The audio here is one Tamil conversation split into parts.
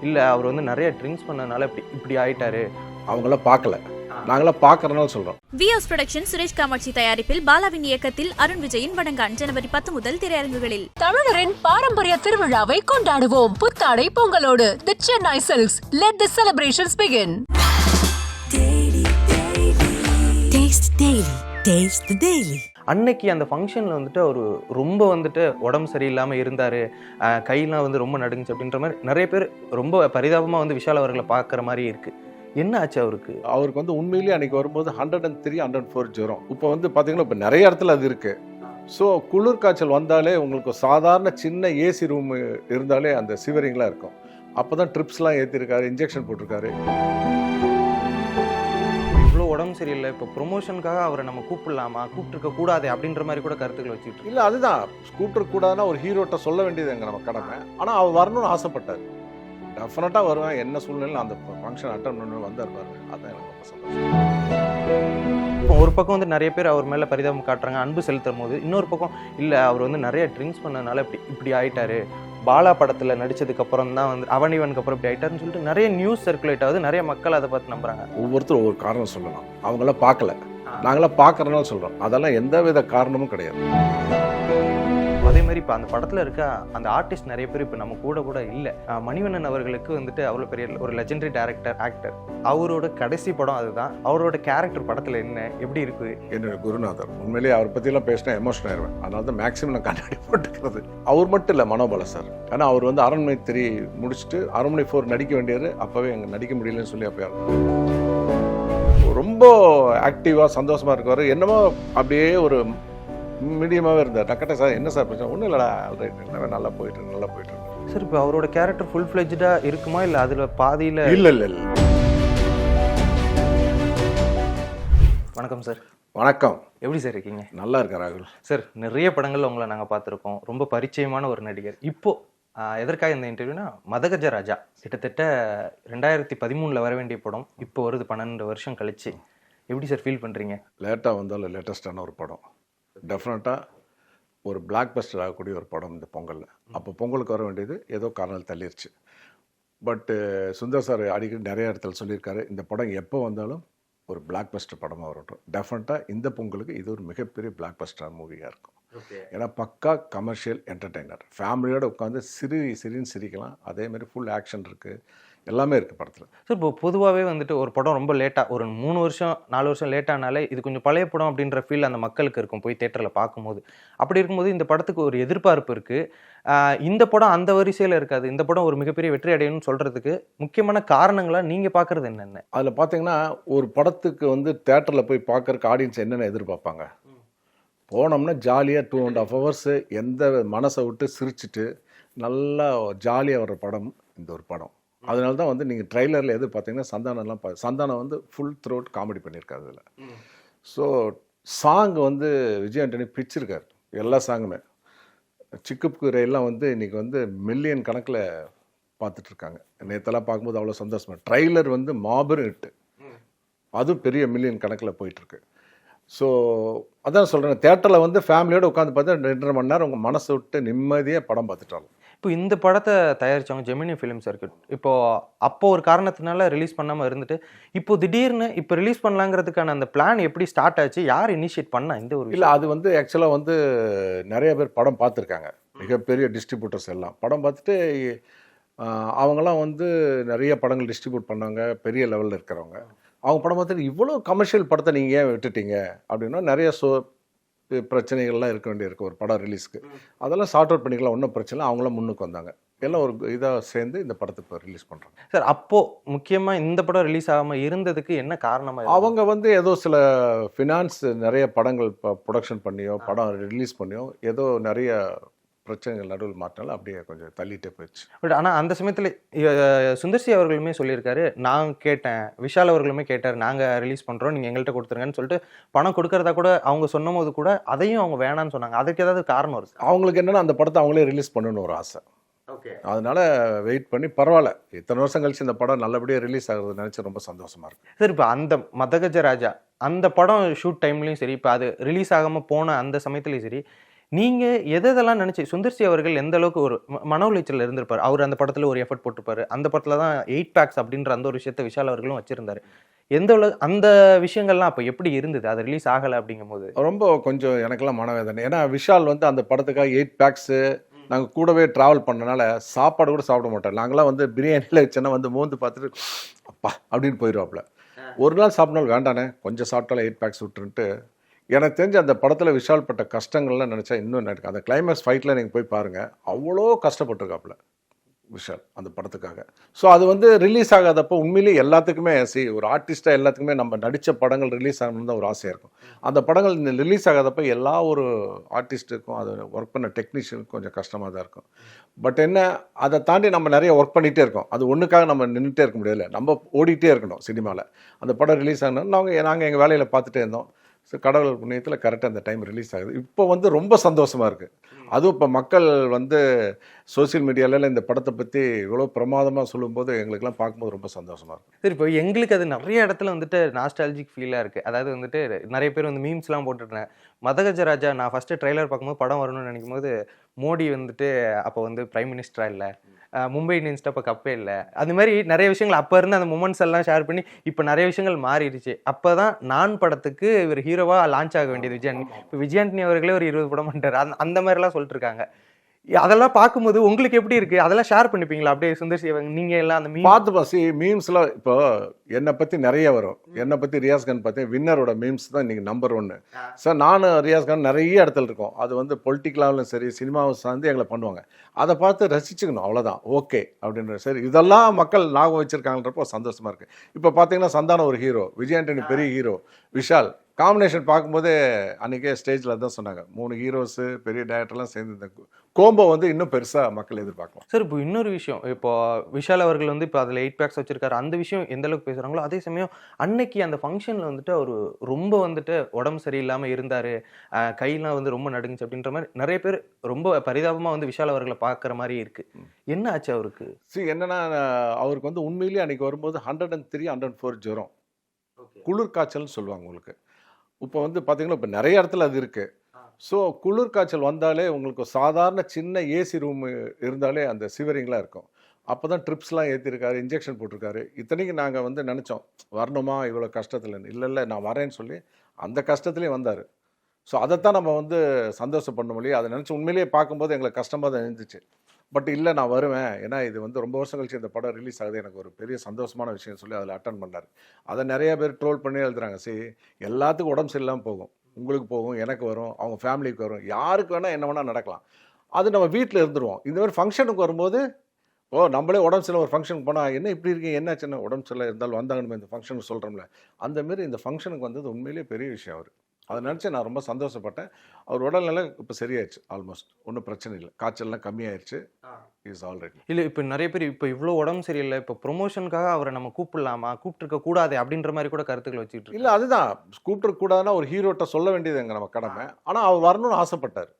இல்லை அவர் வந்து நிறைய ட்ரிங்க்ஸ் பண்ணதுனால இப்படி இப்படி ஆயிட்டாரு. அவங்களாம் பார்க்கல, நாங்களாம் பார்க்கறனால சொல்கிறோம். விஎஸ் புரொடக்ஷன் சுரேஷ் காமாட்சி தயாரிப்பில் பாலாவின் இயக்கத்தில் அருண் விஜயின் வடங்கான் ஜனவரி 10 முதல் திரையரங்குகளில். தமிழரின் பாரம்பரிய திருவிழாவை கொண்டாடுவோம் புத்தாடை பொங்கலோடு. The Chennai Silks. Let the celebrations begin. Taste the Daily. அன்னைக்கு அந்த ஃபங்க்ஷனில் வந்துட்டு அவர் ரொம்ப வந்துட்டு உடம்பு சரியில்லாமல் இருந்தார், கையெல்லாம் வந்து ரொம்ப நடுங்குச்சு அப்படின்ற மாதிரி நிறைய பேர் ரொம்ப பரிதாபமாக வந்து விஷால் அவர்களை பார்க்குற மாதிரி இருக்குது. என்ன ஆச்சு அவருக்கு? அவருக்கு வந்து உண்மையிலேயே அன்றைக்கி வரும்போது 103, 104 ஜுரம். இப்போ வந்து பார்த்தீங்கன்னா இப்போ நிறைய இடத்துல அது இருக்குது. ஸோ குளிர் காய்ச்சல் வந்தாலே உங்களுக்கு சாதாரண சின்ன ஏசி ரூம் இருந்தாலே அந்த சிவரிங்லாம் இருக்கும். அப்போ தான் ட்ரிப்ஸ்லாம் ஏற்றிருக்காரு, இன்ஜெக்ஷன் போட்டிருக்காரு. இவ்வளோ உடம்பு சரியில்லை, இப்போ ப்ரொமோஷனுக்காக அவரை நம்ம கூப்பிடலாமா, கூப்பிட்டுருக்க கூடாது அப்படின்ற மாதிரி கூட கருத்துக்கள் வச்சுட்டு இல்லை, அதுதான் கூப்பிட்டுருக்கூடாதுன்னா ஒரு ஹீரோட்ட சொல்ல வேண்டியது எங்கள் நம்ம கடமை. ஆனால் அவர் வரணும்னு ஆசைப்பட்டார். டெஃபினட்டாக வருவேன், என்ன சூழ்நிலை அந்த ஃபங்க்ஷன் அட்டன் பண்ணி வந்தார் பாருங்க, அதுதான் எனக்கு ரொம்ப சந்தோஷம். இப்போ ஒரு பக்கம் வந்து நிறைய பேர் அவர் மேலே பரிதாபம் காட்டுறாங்க, அன்பு செலுத்தும் போது, இன்னொரு பக்கம் இல்லை அவர் வந்து நிறைய ட்ரிங்க்ஸ் பண்ணதுனால இப்படி இப்படி ஆயிட்டாரு, பாலா படத்தில் நடிச்சதுக்கு அப்புறம் தான் வந்து அவனிவனுக்கு அப்புறம் இப்படி ஆயிட்டாருன்னு சொல்லிட்டு நிறைய நியூஸ் சர்க்குலேட் ஆகுது, நிறைய மக்கள் அதை பார்த்து நம்புறாங்க. ஒவ்வொருத்தரும் ஒவ்வொரு காரணம் சொல்லலாம். அவங்களாம் பார்க்கல, நாங்களாம் பார்க்கறனால சொல்கிறோம். அதெல்லாம் எந்த வித காரணமும் கிடையாது. அதே மாதிரி இப்போ அந்த படத்தில் இருக்க அந்த ஆர்டிஸ்ட் நிறைய பேர் இப்போ நம்ம கூட இல்லை. மணிவண்ணன் அவர்களுக்கு வந்துட்டு அவ்வளோ பெரிய ஒரு லெஜெண்டரி டைரக்டர், ஆக்டர். அவரோட கடைசி படம் அதுதான். அவரோட கேரக்டர் படத்தில் என்ன எப்படி இருக்குது? என்னோட குருநாதர். உண்மையிலேயே அவர் பற்றிலாம் பேசினா எமோஷன் ஆயிடுவேன். அதனால தான் மேக்ஸிமம் நான் கண்ணாடி போட்டுக்கிறது. அவர் மட்டும் இல்லை, மனோபல சார். ஆனால் அவர் வந்து அரண்மனை 3 முடிச்சுட்டு அரண்மனை 4 நடிக்க வேண்டியது. அப்போவே எங்கே நடிக்க முடியலன்னு சொல்லி அப்போ ரொம்ப ஆக்டிவாக சந்தோஷமாக இருக்குவார். என்னமோ அப்படியே ஒரு மீடியமாகவே இருந்தார். டக்கட்ட சார் என்ன சார் பிரச்சனை? ஒன்றும் இல்லைடா, ஆல்ரைட், எல்லாமே நல்லா போயிட்டு சார் இப்போ அவரோட கேரக்டர் ஃபுல் ஃப்ளெஜ்டாக இருக்குமா, இல்லை அதில் பாதியில்? இல்லை. வணக்கம் சார். வணக்கம். எப்படி சார் இருக்கீங்க? நல்லா இருக்கேன் ராகுல். சார் நிறைய படங்களில் உங்களை நாங்கள் பார்த்துருக்கோம், ரொம்ப பரிச்சயமான ஒரு நடிகர். இப்போது எதற்காக இந்த இன்டர்வியூனா, மதகஜ ராஜா கிட்டத்தட்ட 2013 வர வேண்டிய படம் இப்போ வருது 12 வருஷம் கழிச்சு. எப்படி சார் ஃபீல் பண்ணுறீங்க? லேட்டாக வந்தாலும் லேட்டஸ்டான ஒரு படம். டெஃபினட்டாக ஒரு பிளாக் பஸ்டர் ஆகக்கூடிய ஒரு படம் இந்த பொங்கலில். அப்போ பொங்கலுக்கு வர வேண்டியது ஏதோ காரணம் தள்ளிருச்சு. பட்டு சுந்தர் சார் அடிக்கடி நிறைய இடத்துல சொல்லியிருக்காரு, இந்த படம் எப்போ வந்தாலும் ஒரு பிளாக் பஸ்டர் படமாக வரட்டும். டெஃபினட்டாக இந்த பொங்கலுக்கு இது ஒரு மிகப்பெரிய பிளாக் பஸ்டர் மூவியாக இருக்கும். ஏன்னா பக்கா கமர்ஷியல் என்டர்டெய்னர். ஃபேமிலியோடு உட்காந்து சிரின்னு சிரிக்கலாம். அதேமாதிரி ஃபுல் ஆக்ஷன் இருக்குது, எல்லாமே இருக்குது படத்தில். சார் இப்போ பொதுவாகவே வந்துட்டு ஒரு படம் ரொம்ப லேட்டாக, ஒரு 3 வருஷம் 4 வருஷம் லேட்டானாலே இது கொஞ்சம் பழைய படம் அப்படின்ற ஃபீல் அந்த மக்களுக்கு இருக்கும் போய் தேட்டரில் பார்க்கும்போது. அப்படி இருக்கும்போது இந்த படத்துக்கு ஒரு எதிர்பார்ப்பு இருக்குது. இந்த படம் அந்த வரிசையில் இருக்காது, இந்த படம் ஒரு மிகப்பெரிய வெற்றி அடையணும்னு சொல்கிறதுக்கு முக்கியமான காரணங்களாக நீங்கள் பார்க்குறது என்னென்ன? அதில் பார்த்தீங்கன்னா, ஒரு படத்துக்கு வந்து தேட்டரில் போய் பார்க்குறக்கு ஆடியன்ஸ் என்னென்ன எதிர்பார்ப்பாங்க? போனோம்னா ஜாலியாக 2.5 hours எந்த மனசை விட்டு சிரிச்சுட்டு நல்லா ஜாலியாக வர்ற படம் இந்த ஒரு படம். அதனால தான் வந்து நீங்கள் ட்ரைலரில் எது பார்த்தீங்கன்னா சந்தானம் வந்து ஃபுல் த்ரோட் காமெடி பண்ணியிருக்காரு அதில். ஸோ சாங் வந்து விஜய் ஆண்டனி பிடிச்சிருக்காரு, எல்லா சாங்குமே. சிக்குப்புக்கு ரயிலாம் வந்து இன்றைக்கி வந்து மில்லியன் கணக்கில் பார்த்துட்ருக்காங்க. நேற்றெல்லாம் பார்க்கும்போது அவ்வளோ சந்தோஷமாக. ட்ரைலர் வந்து மாபெரும் ஹிட்டு, அதுவும் பெரிய மில்லியன் கணக்கில் போயிட்டுருக்கு. ஸோ அதான் சொல்கிறேன், தேட்டரில் வந்து ஃபேமிலியோடு உட்காந்து பார்த்தா 2.5 மணி நேரம் உங்கள் மனசை விட்டு நிம்மதியாக படம் பார்த்துட்டாங்க. இப்போ இந்த படத்தை தயாரித்தவங்க ஜெமினி ஃபிலிம் சர்க்கியூட். அப்போது ஒரு காரணத்தினால ரிலீஸ் பண்ணாமல் இருந்துட்டு இப்போ திடீர்னு இப்போ ரிலீஸ் பண்ணலாங்கிறதுக்கான அந்த பிளான் எப்படி ஸ்டார்ட் ஆச்சு? யார் இனிஷியேட் பண்ணா இந்த ஒரு? இல்லை, அது வந்து ஆக்சுவலாக வந்து நிறைய பேர் படம் பார்த்துருக்காங்க. மிகப்பெரிய டிஸ்ட்ரிபியூட்டர்ஸ் எல்லாம் படம் பார்த்துட்டு அவங்களாம் வந்து நிறைய படங்கள் டிஸ்ட்ரிபியூட் பண்ணாங்க, பெரிய லெவலில் இருக்கிறவங்க. அவங்க படம் பார்த்துட்டு இவ்வளோ கமர்ஷியல் படத்தை நீங்கள் ஏன் விட்டுட்டீங்க அப்படின்னா, நிறைய பிரச்சனைகள்லாம் இருக்க வேண்டியிருக்கு ஒரு படம் ரிலீஸ்க்கு. அதெல்லாம் சார்ட் அவுட் பண்ணிக்கலாம், ஒன்றும் பிரச்சனை. அவங்களாம் முன்னுக்கு வந்தாங்க, எல்லாம் ஒரு இதாக சேர்ந்து இந்த படத்தை இப்போ ரிலீஸ் பண்ணுறாங்க. சார் அப்போது முக்கியமாக இந்த படம் ரிலீஸ் ஆகாமல் இருந்ததுக்கு என்ன காரணமாக? அவங்க வந்து ஏதோ சில ஃபினான்ஸ் நிறைய படங்கள் ப்ரொடக்ஷன் பண்ணியோ படம் ரிலீஸ் பண்ணியோ ஏதோ நிறைய பிரச்சனைகள் நடுவில் மாற்றினாலும் அப்படியே கொஞ்சம் தள்ளிட்டே போயிடுச்சு. பட் ஆனால் அந்த சமயத்தில் சுந்தர்சி அவர்களுமே சொல்லியிருக்காரு, நான் கேட்டேன், விஷால் அவர்களுமே கேட்டார், நாங்கள் ரிலீஸ் பண்ணுறோம், நீங்கள் எங்கள்கிட்ட கொடுத்துருங்கன்னு சொல்லிட்டு பணம் கொடுக்கறதா கூட அவங்க சொன்னும் போது கூட அதையும் அவங்க வேணான்னு சொன்னாங்க. அதுக்கு ஏதாவது காரணம் இருக்குது? அவங்களுக்கு என்னென்னா அந்த படத்தை அவங்களே ரிலீஸ் பண்ணணும்னு ஒரு ஆசை. அதனால வெயிட் பண்ணி பரவாயில்ல, இத்தனை வருஷம் கழிச்சு இந்த படம் நல்லபடியாக ரிலீஸ் ஆகுறது நினச்சி ரொம்ப சந்தோஷமா இருக்கு. சார் இப்போ அந்த மதகஜ ராஜா அந்த படம் ஷூட் டைம்லையும் சரி, இப்போ அது ரிலீஸ் ஆகாமல் போன அந்த சமயத்துலையும் சரி, நீங்க எதெல்லாம் நினைச்சு சுந்தர்சி அவர்கள் எந்த அளவுக்கு ஒரு மன உளைச்சல்ல இருந்திருப்பாரு. அவர் அந்த படத்துல ஒரு எஃபர்ட் போட்டிருப்பாரு. அந்த படத்துல தான் 8 பேக்ஸ் அப்படின்ற அந்த ஒரு விஷயத்த விஷால் அவர்களும் வச்சிருந்தாரு. எந்த அளவு அந்த விஷயங்கள்லாம் அப்ப எப்படி இருந்தது? அது ரிலீஸ் ஆகல அப்படிங்கும்போது? ரொம்ப கொஞ்சம் எனக்கெல்லாம் மனவேதனை. ஏன்னா விஷால் வந்து அந்த படத்துக்காக 8 பேக்ஸு நாங்கள் கூடவே ட்ராவல் பண்ணனால சாப்பாடு கூட சாப்பிட மாட்டோம். நாங்களாம் வந்து பிரியாணியில் வச்சோன்னா வந்து மோந்து பார்த்துட்டு அப்பா அப்படின்னு போயிடுவாப்புல. ஒரு நாள் சாப்பிட்னாலும் வேண்டானே கொஞ்சம் சாப்பிட்டாலும் 8 பேக்ஸ் விட்டுருன்ட்டு. எனக்கு தெரிஞ்சு அந்த படத்தில் விஷால் பட்ட கஷ்டங்கள்லாம் நினச்சா இன்னும் எனக்கு அந்த கிளைமேக்ஸ் ஃபைட்டில் நீங்கள் போய் பாருங்கள், அவ்வளோ கஷ்டப்பட்டுருக்காப்புல விஷால் அந்த படத்துக்காக. ஸோ அது வந்து ரிலீஸ் ஆகாதப்போ உண்மையிலேயே எல்லாத்துக்குமே ஒரு ஆர்டிஸ்ட்டாக எல்லாத்துக்குமே நம்ம நடித்த படங்கள் ரிலீஸ் ஆகணும்னு தான் ஒரு ஆசையாக இருக்கும். அந்த படங்கள் ரிலீஸ் ஆகாதப்போ எல்லா ஒரு ஆர்டிஸ்ட்டுக்கும் அது ஒர்க் பண்ண டெக்னீஷியனுக்கும் கொஞ்சம் கஷ்டமாக தான் இருக்கும். பட் என்ன, அதை தாண்டி நம்ம நிறைய ஒர்க் பண்ணிகிட்டே இருக்கோம். அது ஒன்றுக்காக நம்ம நின்றுட்டே இருக்க முடியல, நம்ம ஓடிட்டே இருக்கணும் சினிமாவில். அந்த படம் ரிலீஸ் ஆகணும் நாங்கள் எங்கள் வேலையில் பார்த்துட்டே இருந்தோம். ஸோ கடவுள் புண்ணியத்தில் கரெக்டாக அந்த டைம் ரிலீஸ் ஆகுது. இப்போ வந்து ரொம்ப சந்தோஷமாக இருக்குது. அதுவும் இப்போ மக்கள் வந்து சோசியல் மீடியாவில் இந்த படத்தை பற்றி இவ்வளோ பிரமாதமாக சொல்லும்போது எங்களுக்கெல்லாம் பார்க்கும்போது ரொம்ப சந்தோஷமாக இருக்கும். சரி, இப்போ எங்களுக்கு அது நிறைய இடத்துல வந்துட்டு நாஸ்டாலஜிக் ஃபீலாக இருக்குது. அதாவது வந்துட்டு நிறைய பேர் வந்து மீம்ஸ்லாம் போட்டுருந்தேன். மதகஜராஜா நான் ஃபஸ்ட்டு ட்ரெய்லர் பார்க்கும்போது படம் வரணும்னு நினைக்கும் போது மோடி வந்துட்டு அப்போ வந்து பிரைம் மினிஸ்டராக இல்லை, மும்பை இந்தியன்ஸ்ட்டு அப்போ கப்பே இல்லை, அது மாதிரி நிறைய விஷயங்கள் அப்போ இருந்து அந்த மூமெண்ட்ஸ் எல்லாம் ஷேர் பண்ணி இப்போ நிறைய விஷயங்கள் மாறிடுச்சு. அப்போ தான் நான் படத்துக்கு இவர் ஹீரோவாக லான்ச் ஆக வேண்டியது விஜயாண்டனி. இப்போ விஜயாண்டனி அவர்களே ஒரு 20 படம் பண்ணிட்டார். அந்த மாதிரிலாம் சொல்லிட்டு இருக்காங்க. அதெல்லாம் பார்க்கும்போது உங்களுக்கு எப்படி இருக்கு? அதெல்லாம் ஷேர் பண்ணிப்பீங்களா? அப்படியே சுந்தர் சி நீங்க எல்லாம் அந்த பார்த்து மீம்ஸ்லாம் இப்போ என்னை பற்றி நிறைய வரும். என்னை பற்றி ரியாஸ் கான் பற்றி வின்னரோட மீம்ஸ் தான் இன்றைக்கி நம்பர் 1. சார் நானும் ரியாஸ் கான் நிறைய இடத்துல இருக்கோம். அது வந்து பொலிட்டிக்கலாகவும் சரி சினிமாவை சார்ந்து எங்களை பண்ணுவாங்க. அதை பார்த்து ரசிச்சுக்கணும், அவ்வளோதான், ஓகே அப்படின்ற. சரி, இதெல்லாம் மக்கள் ஞாபகம் வச்சுருக்காங்கன்றப்போ சந்தோஷமாக இருக்குது. இப்போ பார்த்தீங்கன்னா சந்தானம் ஒரு ஹீரோ, விஜயாண்டனி பெரிய ஹீரோ, விஷால் காம்பினேஷன் பார்க்கும்போதே அன்றைக்கே ஸ்டேஜில் தான் சொன்னாங்க 3 ஹீரோஸு பெரிய டேரக்டர்லாம் சேர்ந்து இந்த கோம்போ வந்து இன்னும் பெருசாக மக்கள் எதிர்பார்க்கலாம். சார் இப்போ இன்னொரு விஷயம், இப்போ விஷால் அவர்கள் வந்து இப்போ அதில் 8 பேக்ஸ் வச்சிருக்காரு. அந்த விஷயம் எந்த அளவுக்கு பேசுகிறாங்களோ அதே சமயம் அன்னைக்கு அந்த ஃபங்க்ஷனில் வந்துட்டு அவர் ரொம்ப வந்துட்டு உடம்பு சரியில்லாமல் இருந்தார், கையெல்லாம் வந்து ரொம்ப நடுங்குச்சு அப்படின்ற மாதிரி நிறைய பேர் ரொம்ப பரிதாபமாக வந்து விஷால் அவர்களை பார்க்குற மாதிரி இருக்குது. என்ன ஆச்சு அவருக்கு? என்னன்னா அவருக்கு வந்து உண்மையிலேயே அன்றைக்கி வரும்போது 103, 104 ஜுரம், குளிர் காய்ச்சல்னு சொல்லுவாங்க உங்களுக்கு. இப்போ வந்து பார்த்தீங்கன்னா இப்போ நிறைய இடத்துல அது இருக்குது. ஸோ குளிர் காய்ச்சல் வந்தாலே உங்களுக்கு சாதாரண சின்ன ஏசி ரூம் இருந்தாலே அந்த சிவரிங்லாம் இருக்கும். அப்போ தான் ட்ரிப்ஸ்லாம் ஏற்றிருக்காரு, இன்ஜெக்ஷன் போட்டிருக்காரு. இத்தனைக்கு நாங்கள் வந்து நினச்சோம் வரணுமா இவ்வளோ கஷ்டத்தில், இல்லை நான் வரேன்னு சொல்லி அந்த கஷ்டத்துலேயே வந்தார். ஸோ அதைத்தான் நம்ம வந்து சந்தோஷப்பட முடியும். அதை நினச்சி உண்மையிலேயே பார்க்கும்போது எங்களுக்கு கஷ்டமாக தான் இருந்துச்சு. பட் இல்லை நான் வருவேன், ஏன்னா இது வந்து ரொம்ப வருஷம் கழிச்சு இந்த படம் ரிலீஸ் ஆகுது, எனக்கு ஒரு பெரிய சந்தோஷமான விஷயம் சொல்லி அதில் அட்டன் பண்ணார். அதை நிறைய பேர் ட்ரோல் பண்ணி எழுதுறாங்க. சரி, எல்லாத்துக்கும் உடம்பு சரியில்லாமல் போகும், உங்களுக்கு போகும், எனக்கு வரும், அவங்க ஃபேமிலிக்கு வரும், யாருக்கு வேணால் என்ன வேணால் நடக்கலாம். அது நம்ம வீட்டில் இருந்துருவோம். இந்த மாதிரி ஃபங்க்ஷனுக்கு வரும்போது நம்மளே உடம்பு சரியில்லை ஒரு ஃபங்க்ஷனுக்கு போனால் என்ன இப்படி இருக்கீங்க என்ன சின்ன உடம்பு சரியில்லை இருந்தாலும் வந்தாங்கன்னு இந்த ஃபங்க்ஷனுக்கு சொல்கிறோம்ல, அந்தமாரி இந்த ஃபங்க்ஷனுக்கு வந்தது உண்மையிலேயே பெரிய விஷயம். அவர் அதை நினச்சி நான் ரொம்ப சந்தோஷப்பட்டேன். அவர் உடல்நிலை இப்போ சரியாயிடுச்சு, ஆல்மோஸ்ட் ஒன்றும் பிரச்சனை இல்லை, காய்ச்சல்லாம் கம்மியாயிடுச்சு, இஸ் ஆல்ரெடி. இல்லை இப்போ நிறைய பேர் இப்போ இவ்வளோ உடம்பு சரியில்லை, இப்போ ப்ரொமோஷனுக்காக அவரை நம்ம கூப்பிடலாமா, கூப்பிட்டுருக்க கூடாது அப்படின்ற மாதிரி கூட கருத்துக்கள் வச்சுக்கிட்டு இல்லை. அதுதான் கூப்பிட்டுருக்க கூடாதுன்னா ஒரு ஹீரோட்ட சொல்ல வேண்டியது எங்கள் நம்ம கடமை. ஆனால் அவர் வரணும்னு ஆசைப்பட்டார்.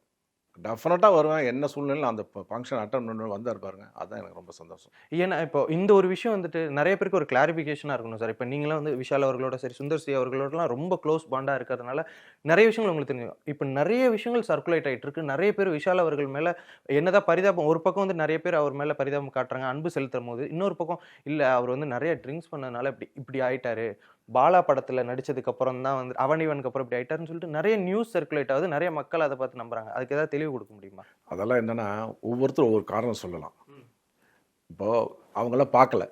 டெஃபினட்டாக வருவேன், என்ன சூழ்நிலை அந்த ஃபங்க்ஷன் அட்டன் பண்ண வந்தார் பாருங்க, அதுதான் எனக்கு ரொம்ப சந்தோஷம். ஏன்னா இப்போ இந்த ஒரு விஷயம் வந்துட்டு நிறைய பேருக்கு ஒரு கிளாரிஃபிகேஷனாக இருக்கணும் சார். இப்போ நீங்களாம் வந்து விஷால் அவர்களோட சரி சுந்தர் சி அவர்களோடலாம் ரொம்ப க்ளோஸ் பாண்டாக இருக்கிறதுனால நிறைய விஷயங்கள் உங்களுக்கு தெரியும். இப்போ நிறைய விஷயங்கள் சர்க்குலேட் ஆகிட்டு இருக்கு. நிறைய பேர் விஷால் அவர்கள் மேலே என்னதான் பரிதாபம், ஒரு பக்கம் வந்து நிறைய பேர் அவர் மேலே பரிதாபம் காட்டுறாங்க அன்பு செலுத்தும் போது, இன்னொரு பக்கம் இல்லை அவர் வந்து நிறைய ட்ரிங்க்ஸ் பண்ணதுனால இப்படி ஆயிட்டாரு, பாலா படத்தில் நடிச்சதுக்கு அப்புறம் தான் வந்து அவனிவனுக்கு அப்புறம் இப்படி ஆயிட்டாருன்னு சொல்லிட்டு நிறைய நியூஸ் சர்க்குலேட் ஆகுது. நிறைய மக்கள் அதை பார்த்து நம்புறாங்க. அதுக்கு ஏதாவது தெளிவு கொடுக்க முடியுமா? அதெல்லாம் என்னன்னா ஒவ்வொருத்தரும் ஒவ்வொரு காரணம் சொல்லலாம். இப்போ அவங்களாம் பார்க்கல,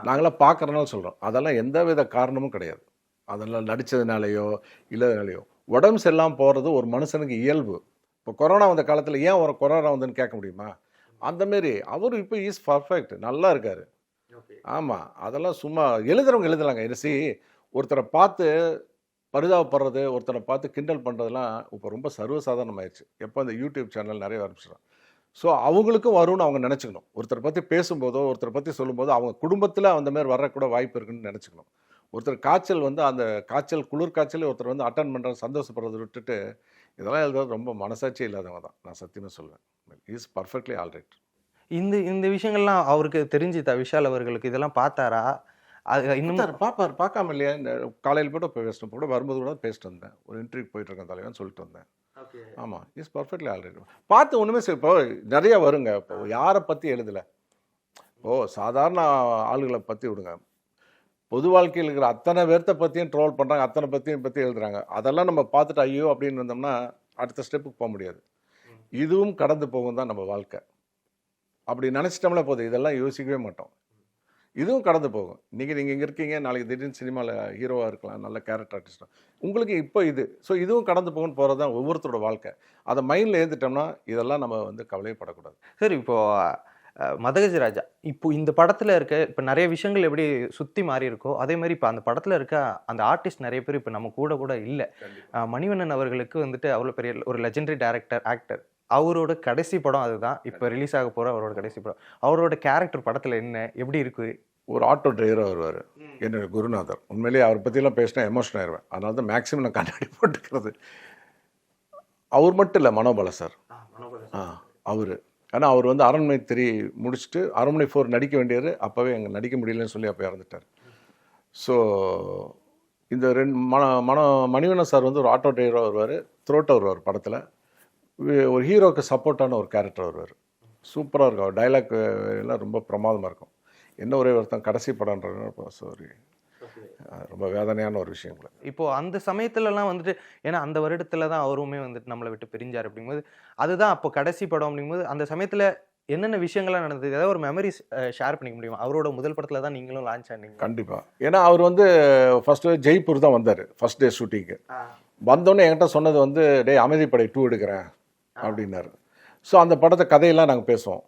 நாங்களாம் பார்க்கறதுனால சொல்கிறோம். அதெல்லாம் எந்த வித காரணமும் கிடையாது. அதெல்லாம் நடித்ததுனாலையோ இல்லைனாலையோ உடம்பு சரியில்லாமல் போகிறது ஒரு மனுஷனுக்கு இயல்பு. இப்போ கொரோனா வந்த காலத்தில் ஏன் ஒரு கொரோனா வந்துன்னு கேட்க முடியுமா? அந்தமாரி அவர் இப்போ இஸ் பர்ஃபெக்ட், நல்லா இருக்கார். ஆமாம், அதெல்லாம் சும்மா எழுதுறவங்க எழுதலாங்க. என்ன ஒருத்தரை பார்த்து பரிதாபப்படுறது, ஒருத்தரை பார்த்து கிண்டல் பண்ணுறதுலாம் இப்போ ரொம்ப சர்வசாதாரணமாயிடுச்சு. எப்போ அந்த யூடியூப் சேனல் நிறைய ஆரம்பிச்சிடும். ஸோ அவங்களுக்கும் வரும்னு அவங்க நினச்சிக்கணும். ஒருத்தரை பற்றி பேசும்போதோ ஒருத்தரை பற்றி சொல்லும்போதோ அவங்க குடும்பத்தில் அந்த மாதிரி வரக்கூட வாய்ப்பு இருக்குன்னு நினச்சிக்கணும். ஒருத்தர் காய்ச்சல் வந்து அந்த காய்ச்சல் குளிர் காய்ச்சல் ஒருத்தர் வந்து அட்டன் பண்ணுறது சந்தோஷப்படுறதை விட்டுட்டு இதெல்லாம் எழுதுறது ரொம்ப மனசாட்சியே இல்லாதவங்க தான், நான் சத்தியமாக சொல்லுவேன். Is perfectly all right. இந்த விஷயங்கள்லாம் அவருக்கு தெரிஞ்சுதா விஷால் அவர்களுக்கு? இதெல்லாம் பார்த்தாரா? அது இன்னும் பார்க்காம இல்லையா? இந்த காலையில் போய்ட்டு போய் பேசிட்டு கூட வரும்போது கூட பேசிட்டு வந்தேன். ஒரு இன்டர்வியூ போயிட்டு இருக்கேன் தலைவன் சொல்லிட்டு வந்தேன். ஆமாம், இஸ் பர்ஃபெக்ட்லி ஆல்ரெடி பார்த்து ஒன்றுமே இப்போ நிறைய வருங்க. இப்போ யாரை பற்றி எழுதலை, சாதாரண ஆளுகளை பற்றி விடுங்க, பொது வாழ்க்கையில் இருக்கிற அத்தனை பேர்த்த பற்றியும் ட்ரோல் பண்ணுறாங்க, அத்தனை பற்றி எழுதுறாங்க. அதெல்லாம் நம்ம பார்த்துட்டு ஐயோ அப்படின்னு இருந்தோம்னா அடுத்த ஸ்டெப்புக்கு போக முடியாது. இதுவும் கடந்து போகும் தான் நம்ம வாழ்க்கை. அப்படி நினச்சிட்டோம்ல போதும், இதெல்லாம் யோசிக்கவே மாட்டோம். இதுவும் கடந்து போகும். நீங்கள் இங்கே இருக்கீங்க, நாளைக்கு திடீர்னு சினிமாவில் ஹீரோவாக இருக்கலாம், நல்ல கேரக்டர் ஆர்டிஸ்டாக உங்களுக்கு இப்போ இது. ஸோ இதுவும் கடந்து போகும்னு போகிறது தான் ஒவ்வொருத்தரோட வாழ்க்கை. அதை மைண்டில் ஏற்றுட்டோம்னா இதெல்லாம் நம்ம வந்து கவலையப்படக்கூடாது. சரி, இப்போது மதகஜ ராஜா இப்போ இந்த படத்தில் இருக்க இப்போ நிறைய விஷயங்கள் எப்படி சுற்றி மாறி இருக்கோ அதே மாதிரி இப்போ அந்த படத்தில் இருக்க அந்த ஆர்டிஸ்ட் நிறைய பேர் இப்போ நம்ம கூட இல்லை. மணிவண்ணன் அவர்களுக்கு வந்துட்டு அவ்வளோ பெரிய ஒரு லெஜெண்டரி டைரக்டர், ஆக்டர். அவரோட கடைசி படம் அதுதான் இப்போ ரிலீஸ் ஆக போகிற அவரோட கடைசி படம். அவரோட கேரக்டர் படத்தில் என்ன எப்படி இருக்கு? ஒரு ஆட்டோ டிரைவராக வருவார், என்னோட குருநாதர். உண்மையிலேயே அவரை பற்றிலாம் பேசினா எமோஷன் ஆயிடுவேன். அதனால தான் மேக்ஸிமம் நான் கண்ணாடி போட்டுக்கிறது. அவர் மட்டும் இல்லை, மனோபல சார். அவர் ஏன்னா அவர் வந்து அரண்மனை 3 முடிச்சுட்டு அரண்மனை 4 நடிக்க வேண்டியது, அப்போவே அங்கே நடிக்க முடியலன்னு சொல்லி அப்போ இறந்துட்டார். ஸோ இந்த மணிவண்ணன் சார் வந்து ஒரு ஆட்டோ டிரைவராக வருவார், த்ரோட்டாக வருவார் படத்தில். ஒரு ஹீரோவுக்கு சப்போர்ட்டான ஒரு கேரக்டர் வருவார். சூப்பராக இருக்கும். அவர் டைலாக் எல்லாம் ரொம்ப பிரமாதமாக இருக்கும். என்ன ஒரே ஒருத்தன் கடைசி படம்ன்ற சாரி, ரொம்ப வேதனையான ஒரு விஷயம். இப்போ அந்த சமயத்துலலாம் வந்துட்டு ஏன்னா அந்த வருடத்துல தான் அவருமே வந்துட்டு நம்மளை விட்டு பிரிஞ்சார் அப்படிங்கும்போது அதுதான் அப்போ கடைசி படம் அப்படிங்கும்போது அந்த சமயத்துல என்னென்ன விஷயங்கள்லாம் நடந்தது, ஏதாவது ஒரு மெமரிஸ் ஷேர் பண்ணிக்க முடியுமா? அவரோட முதல் படத்துல தான் நீங்களும் லான்ச் ஆனீங்க. கண்டிப்பாக. ஏன்னா அவர் வந்து ஃபர்ஸ்ட்டு ஜெய்ப்பூர் தான் வந்தார் ஃபர்ஸ்ட் டே ஷூட்டிங்கு. வந்தோடனே என்கிட்ட சொன்னது வந்து டே அமைதிப்படை 2 எடுக்கிறேன் அப்படின்னாரு. ஸோ அந்த படத்தை கதையெல்லாம் நாங்கள் பேசுவோம்.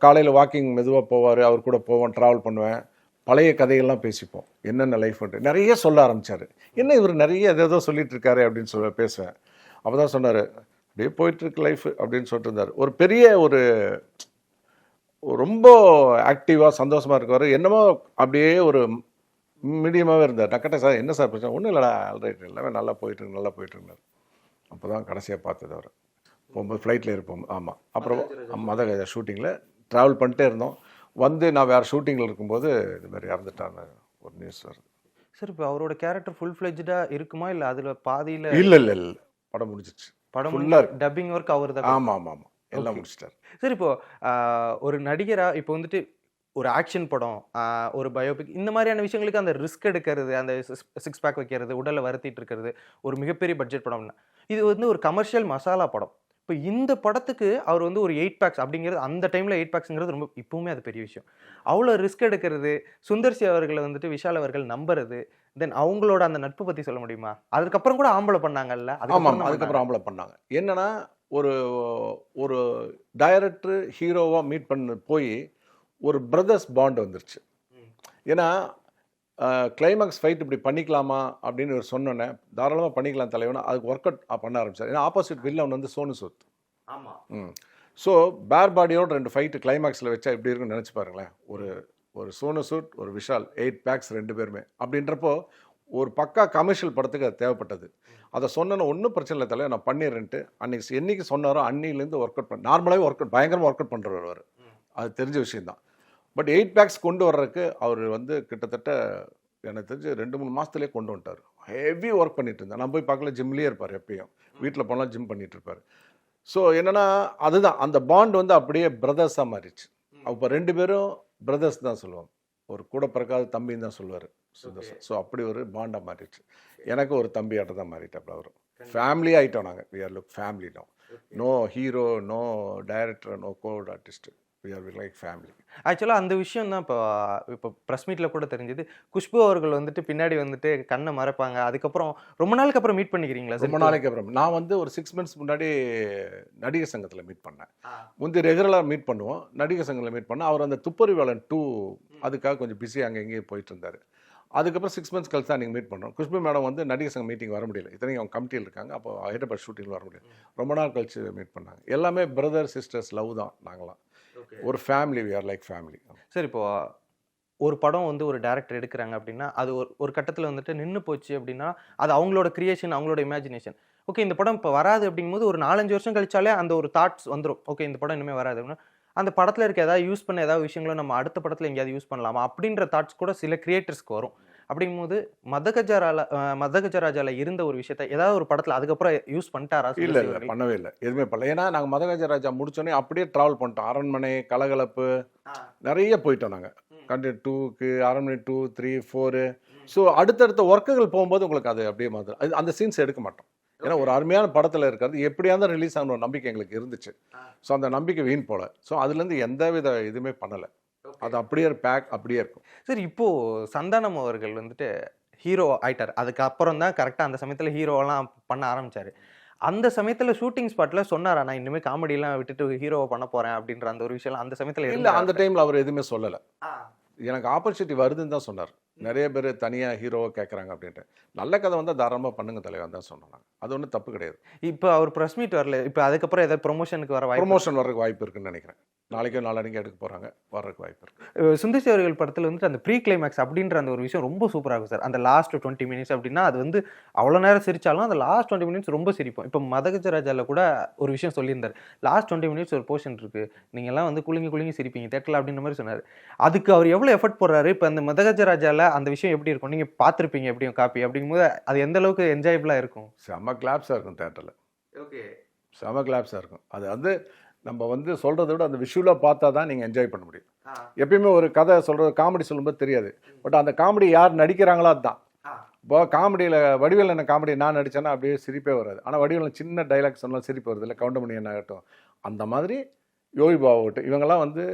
காலையில் வாக்கிங் மெதுவாக போவார், அவர் கூட போவோம், ட்ராவல் பண்ணுவேன், பழைய கதைகள்லாம் பேசிப்போம், என்னென்ன லைஃப்ன்ட்டு நிறைய சொல்ல ஆரம்பித்தார். என்ன இவர் நிறைய எதோ சொல்லிட்டு இருக்காரு அப்படின்னு பேசுவேன். அப்போ தான் சொன்னார், அப்படியே போயிட்டுருக்கு லைஃப் அப்படின்னு சொல்லிட்டு இருந்தார். ஒரு பெரிய ஒரு ரொம்ப ஆக்டிவாக சந்தோஷமாக இருக்கவர். என்னமோ அப்படியே ஒரு மீடியமாகவே இருந்தார். நான் கேட்டேன், சார் என்ன சார் பிரச்சனை? ஒன்றும் இல்லைடா, ஆல்ரைட், எல்லாமே நல்லா போயிட்டுருந்தார். அப்போ தான் கடைசியாக பார்த்தது அவர் போகும்போது ஃப்ளைட்டில் இருப்போம். ஆமாம், அப்புறம் மதகஜா ஷூட்டிங்கில் ட்ராவல் பண்ணிட்டே இருந்தோம். வந்து நான் வேறு ஷூட்டிங்கில் இருக்கும்போது இது மாதிரி இறந்துட்டான்னு ஒரு நியூஸ் வருது. சார் இப்போ அவரோட கேரக்டர் ஃபுல் ஃப்ளெஜ்டாக இருக்குமா இல்லை அதில் பாதியில்? இல்லை, படம் முடிஞ்சிச்சு. படம் ஃபுல்லாக டப்பிங் ஒர்க் அவர் தான். ஆமாம், எல்லாம் முடிச்சிட்டார். சார் இப்போ ஒரு நடிகராக இப்போ வந்துட்டு ஒரு ஆக்ஷன் படம், ஒரு பயோபிக், இந்த மாதிரியான விஷயங்களுக்கு அந்த ரிஸ்க் எடுக்கிறது, அந்த 6 பேக் வைக்கிறது, உடலை வருத்திட்டு இருக்கிறது, ஒரு மிகப்பெரிய பட்ஜெட் படம்னா இது வந்து ஒரு கமர்ஷியல் மசாலா படம். இப்போ இந்த படத்துக்கு அவர் வந்து ஒரு 8 பேக்ஸ் அப்படிங்கிறது, அந்த டைமில் 8 பேக்ஸுங்கிறது ரொம்ப இப்போவுமே அது பெரிய விஷயம். அவ்வளோ ரிஸ்க் எடுக்கிறது, சுந்தர்சி அவர்களை வந்துட்டு விஷால் அவர்கள் நம்புறது, தென் அவங்களோட அந்த நட்பு பற்றி சொல்ல முடியுமா? அதுக்கப்புறம் கூட ஆம்பளை பண்ணாங்கல்ல? ஆமாம், அதுக்கப்புறம் ஆம்பளை பண்ணாங்க. என்னன்னா ஒரு டைரக்டர் ஹீரோவாக மீட் பண்ண போய் ஒரு பிரதர்ஸ் பாண்ட் வந்துருச்சு. ஏன்னா கிளைமாக்ஸ் ஃபைட் இப்படி பண்ணிக்கலாமா அப்படின்னு ஒரு சொன்னோன்னே, தாராளமாக பண்ணிக்கலாம் தலைவனா, அதுக்கு ஒர்க் அவுட் பண்ண ஆரம்பிச்சார். ஏன்னா ஆப்போசிட் வில்லன் வந்து சோனு சூத். ஸோ பேர் பாடியோட 2 ஃபைட்டு கிளைமாக்ஸில் வச்சா எப்படி இருக்குன்னு நினச்சி பாருங்களேன். ஒரு சோனு சூட், ஒரு விஷால், 8 பேக்ஸ் 2 பேருமே. அப்படின்றப்போ ஒரு பக்கா கமர்ஷியல் படத்துக்கு அது தேவைப்பட்டது. அதை சொன்னோன்னு ஒன்றும் பிரச்சனை இல்லை தலைவர், நான் பண்ணிடுறேன்ட்டு அன்றைக்கி என்னைக்கு சொன்னாரோ அன்னிலேருந்து ஒர்க் அவுட் பண்ண நார்மலாகவே பயங்கரமாக ஒர்க் அவுட் பண்ணுறவர் அவர். அது தெரிஞ்ச விஷயந்தான். பட் 8 பேக்ஸ் கொண்டு வர்றதுக்கு அவர் வந்து கிட்டத்தட்ட எனக்கு தெரிஞ்சு 2-3 மாதத்துலேயே கொண்டு வந்துட்டார். ஹெவி ஒர்க் பண்ணிட்டு இருந்தார். நான் போய் பார்க்கல, ஜிம்லேயே இருப்பார், எப்பயும் வீட்டில் போனால் ஜிம் பண்ணிட்டு இருப்பார். ஸோ என்னென்னா அதுதான் அந்த பாண்ட் வந்து அப்படியே பிரதர்ஸாக மாறிடுச்சு. அப்போ 2 பேரும் பிரதர்ஸ் தான் சொல்லுவாங்க, ஒரு கூட பிறக்காத தம்பின்னு தான் சொல்லுவார் சுந்தர். ஸோ அப்படி ஒரு பாண்டாக மாறிடுச்சு. எனக்கு ஒரு தம்பியாட்ட தான் மாறிட்டாப்புல அவரும். ஃபேமிலி ஆகிட்டோம் நாங்கள். We are look family no. No hero, no director, no co artist. We are like family. ஆக்சுவலாக அந்த விஷயம் தான் இப்போ ப்ரெஸ் மீட்டில் கூட தெரிஞ்சது. குஷ்பு அவர்கள் வந்துட்டு பின்னாடி வந்துட்டு கண்ணை மறைப்பாங்க. அதுக்கப்புறம் ரொம்ப நாளுக்கு அப்புறம் மீட் பண்ணிக்கிறீங்களா? ரொம்ப நாளைக்கு அப்புறம். நான் வந்து ஒரு 6 months முன்னாடி நடிகர் சங்கத்தில் மீட் பண்ணேன். முந்தைய ரெகுலராக மீட் பண்ணுவோம். நடிகர் சங்கத்தில் மீட் பண்ணேன். அவர் அந்த துப்பறிவாளன் 2 அதுக்காக கொஞ்சம் பிஸி அங்கே எங்கேயே போயிட்டு இருந்தார். அதுக்கப்புறம் 6 months கழிச்சு தான் நீங்கள் மீட் பண்ணுறோம். குஷ்பு மேடம் வந்து நடிகர் சங்கம் மீட்டிங் வர முடியல. இத்தனைக்கும் அவங்க கமிட்டியில் இருக்காங்க. அப்போ ஹைதராபாத் ஷூட்டிங்கில் வர முடியல. ரொம்ப நாள் கழிச்சு மீட் பண்ணாங்க. எல்லாமே பிரதர் சிஸ்டர்ஸ் லவ் தான் நாங்களாம். ஒரு family, we are like family. சரி, இப்போ ஒரு படம் வந்து ஒரு டேரக்டர் எடுக்கிறாங்க அப்படின்னா அது ஒரு கட்டத்தில் வந்துட்டு நின்று போச்சு அப்படின்னா அது அவங்களோட கிரியேஷன், அவங்களோட இமேஜினேஷன். ஓகே, இந்த படம் இப்போ வராது அப்படிங்கும்போது ஒரு 4-5 வருஷம் கழிச்சாலே அந்த ஒரு தாட்ஸ் வந்துடும். ஓகே, இந்த படம் இனிமேல் வராது அப்படின்னா அந்த படத்தில் இருக்க ஏதாவது யூஸ் பண்ண ஏதாவது விஷயங்களும் நம்ம அடுத்த படத்தில் எங்கேயாவது யூஸ் பண்ணலாமா அப்படின்ற தாட்ஸ் கூட சில கிரியேட்டர்ஸ்க்கு வரும். அப்படிங்கும்போது மதகஜராஜால இருந்த ஒரு விஷயத்த ஏதாவது ஒரு படத்துல அதுக்கப்புறம் யூஸ் பண்ணிட்டாரா? இல்ல இல்ல பண்ணவே இல்லை, எதுவுமே பண்ணல. ஏன்னா நாங்க மதகஜராஜா முடிச்சோடனே அப்படியே டிராவல் பண்ணிட்டோம். அரண்மனை, கலகலப்பு நிறைய போயிட்டோம் நாங்க. கண்டினியூ 2க்கு அரண்மனை 2, 3, 4. ஸோ அடுத்தடுத்த ஒர்க்குகள் போகும்போது உங்களுக்கு அது அப்படியே மாதிரி அந்த சீன்ஸ் எடுக்க மாட்டோம். ஏன்னா ஒரு அருமையான படத்தில் இருக்கிறது எப்படியா தான் ரிலீஸ் ஆகணும் ஒரு நம்பிக்கை எங்களுக்கு இருந்துச்சு. ஸோ அந்த நம்பிக்கை வீண் போல. ஸோ அதுலேருந்து எந்த வித இதுவுமே பண்ணலை. அது அப்படியே பேக் அப்படியே இருக்கும். சரி, இப்போ சந்தானம் அவர்கள் வந்துட்டு ஹீரோ ஆயிட்டார். அதுக்கப்புறம் தான் கரெக்டாக அந்த சமயத்தில் ஹீரோவெல்லாம் பண்ண ஆரம்பிச்சாரு. அந்த சமயத்தில் ஷூட்டிங் ஸ்பாட்டில் சொன்னாரா, நான் இனிமேல் காமெடியெல்லாம் விட்டுட்டு ஹீரோவை பண்ண போறேன் அப்படின்ற அந்த ஒரு விஷயம் அந்த சமயத்தில் இல்லை, அந்த டைமில் அவர் எதுவுமே சொல்லலை. எனக்கு ஆப்பர்ச்சுனிட்டி வருதுன்னு தான் சொன்னார். நிறைய பேர் தனியாக ஹீரோவை கேட்குறாங்க அப்படின்ட்டு. நல்ல கதை வந்தால் தாராளமாக பண்ணுங்க தலைவன் தான் சொன்னாங்க. அது ஒன்றும் தப்பு கிடையாது. இப்போ அவர் ப்ரெஸ் மீட் வரல, இப்போ அதுக்கப்புறம் ஏதாவது ப்ரொமோஷனுக்கு ப்ரொமோஷன் வர்றதுக்கு வாய்ப்பு இருக்குன்னு நினைக்கிறேன். நாளைக்கோ நாளைக்கு எடுக்க போகிறாங்க, வர்றதுக்கு வாய்ப்பு இருக்குது. சுந்தர் சி அவர்கள் படத்தில் வந்துட்டு அந்த ப்ரீ கிளைமேக்ஸ் அப்படின்ற அந்த ஒரு விஷயம் ரொம்ப சூப்பராக இருக்கும் சார். அந்த லாஸ்ட் 20 மினிட்ஸ் அப்படின்னா அது வந்து அவ்வளோ நேரம் சிரிச்சாலும் அந்த லாஸ்ட் 20 மினிட்ஸ் ரொம்ப சிரிப்போம். இப்போ மதகஜராஜாவில் கூட ஒரு விஷயம் சொல்லியிருந்தார். லாஸ்ட் 20 மினிட்ஸ் ஒரு போர்ஷன் இருக்குது, நீங்கள்லாம் வந்து குலுங்கி சிரிப்பீங்க தேட்டரில் அப்படின்ற மாதிரி சொன்னார். அதுக்கு அவர் எவ்வளோ எஃபர்ட் போடுறாரு. இப்போ அந்த மதகஜராஜாவில் அந்த விஷயம் எப்படி இருக்கும், நீங்கள் பார்த்துருப்பீங்க எப்படியும் காப்பி, அப்படிங்கும்போது அது எந்த அளவுக்கு என்ஜாயபிளாக இருக்கும்? செம்ம கிளாப்ஸாக இருக்கும் தேட்டரில். ஓகே, செம கிளாப்ஸாக இருக்கும். அது வந்து நம்ம வந்து சொல்கிறத விட அந்த விஷுவலாக பார்த்தா தான் நீங்கள் என்ஜாய் பண்ண முடியும். எப்பயுமே ஒரு கதை சொல்கிறது, காமெடி சொல்லும்போது தெரியாது. பட் அந்த காமெடி யார் நடிக்கிறாங்களோ அதுதான். இப்போ காமெடியில் வடிவேல் என்ன காமெடி நான் நடித்தேன்னா அப்படியே சிரிப்பே வராது. ஆனால் வடிவேல் சின்ன டைலாக் சொன்னாலும் சிரிப்பு வருது இல்லை, கவுண்டமணி என்ன ஆகட்டும், அந்த மாதிரி யோகி பாபாகட்டும், இவங்கெல்லாம் வந்து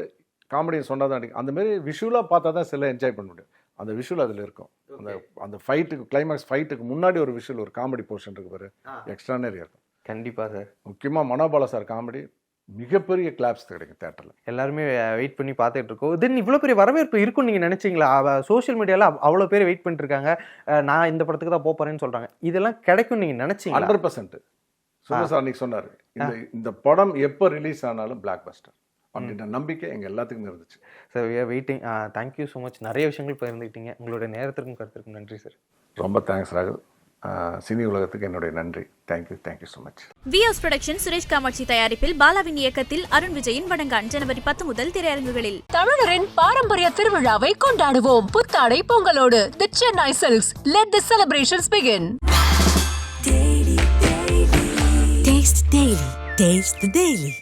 காமெடி சொன்னால் தான் நடிக்கும். அந்தமாரி விஷுவலாக பார்த்தா தான் சில என்ஜாய் பண்ண முடியும். அந்த விஷுவல் அதில் இருக்கும். அந்த ஃபைட்டுக்கு, கிளைமேக்ஸ் ஃபைட்டுக்கு முன்னாடி ஒரு விஷுவல், ஒரு காமெடி போர்ஷன் இருக்கு பாரு, எக்ஸ்ட்ரானரியாக இருக்கும். கண்டிப்பாக சார். முக்கியமாக மனோபாலா சார் காமெடி மிகப்பெரிய கிளாப்ஸ் கிடைக்கும் தேட்டரில். எல்லாருமே வெயிட் பண்ணி பார்த்துட்டு இருக்கோம். தென் இவ்வளோ பெரிய வரவேற்பு இருக்குன்னு நீங்கள் நினச்சிங்களா? சோஷியல் மீடியாவில் அவ்வளோ பேர் வெயிட் பண்ணிட்டு இருக்காங்க, நான் இந்த படத்துக்கு தான் போகிறேன்னு சொல்கிறாங்க. இதெல்லாம் கிடைக்கும் நீங்கள் நினச்சிங்க? 100%. சுந்தர் சார் அன்னைக்கு சொன்னார், இந்த படம் எப்போ ரிலீஸ் ஆனாலும் பிளாக் பஸ்டர் அப்படின்ற நம்பிக்கை எங்கள் எல்லாத்துக்கும் இருந்துச்சு. Sir we are waiting. Thank you so much. நிறைய விஷயங்கள் பகிர்ந்துக்கிட்டீங்க. உங்களுடைய நேரத்திற்கும் கருத்திற்கும் நன்றி சார். ரொம்ப தேங்க்ஸ் ராகுல். சினி உலகத்துக்கு என்னுடைய நன்றி. Thank you so much. VS production Suresh Kamatchi தயாரிப்பில் பாலாவின் இயக்கத்தில் அருண் விஜயின் வடங்கான் ஜனவரி 10 முதல் திரையரங்குகளில். தமிழரின் பாரம்பரிய திருவிழாவை கொண்டாடுவோம் புத்தாடை பொங்கலோடு. The Chennai Silks. Let the celebrations begin. Taste the Daily.